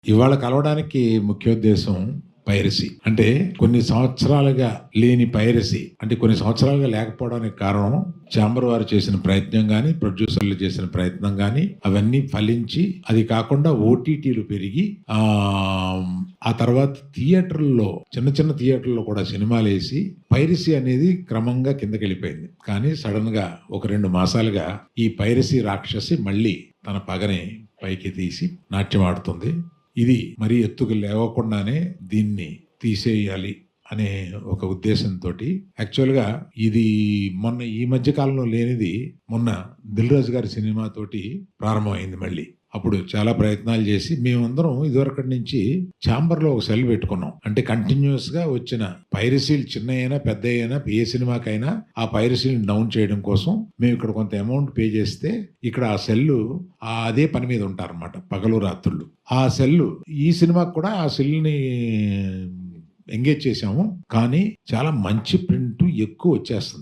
ఇవాళ కలవడానికి ముఖ్యోద్దేశం పైరసీ. అంటే కొన్ని సంవత్సరాలుగా లేని పైరసీ, అంటే కొన్ని సంవత్సరాలుగా లేకపోవడానికి కారణం ఛాంబర్ వారు చేసిన ప్రయత్నం కానీ, ప్రొడ్యూసర్లు చేసిన ప్రయత్నం కానీ, అవన్నీ ఫలించి అది కాకుండా ఓటీటీలు పెరిగి ఆ తర్వాత థియేటర్లలో చిన్న చిన్న థియేటర్లో కూడా సినిమాలు వేసి పైరసీ అనేది క్రమంగా కిందకి వెళ్ళిపోయింది. కానీ సడన్ గా ఒక 2 మాసాలుగా ఈ పైరసీ రాక్షసి మళ్ళీ తన పగని పైకి తీసి నాట్యం ఆడుతుంది. ఇది మరీ ఎత్తుకు లేవకుండానే దీన్ని తీసేయాలి అనే ఒక ఉద్దేశంతో యాక్చువల్గా ఇది మొన్న ఈ మధ్య కాలంలో లేనిది మొన్న దిల్ రాజు గారి సినిమాతోటి ప్రారంభమైంది. మళ్ళీ అప్పుడు చాలా ప్రయత్నాలు చేసి మేమందరం ఇదివరకటి నుంచి ఛాంబర్లో ఒక సెల్ పెట్టుకున్నాం. అంటే కంటిన్యూస్ గా వచ్చిన పైరసీలు చిన్న అయినా పెద్ద అయినా ఏ సినిమాకైనా ఆ పైరసీని డౌన్ చేయడం కోసం మేము ఇక్కడ కొంత అమౌంట్ పే చేస్తే ఇక్కడ ఆ సెల్లు అదే పని మీద ఉంటారన్నమాట పగలు రాత్రుళ్ళు. ఆ సెల్లు ఈ సినిమాకి కూడా ఆ సెల్ని ఎంగేజ్ చేసాము. కానీ చాలా మంచి ప్రింట్ ఎక్కువ వచ్చేస్తుంది.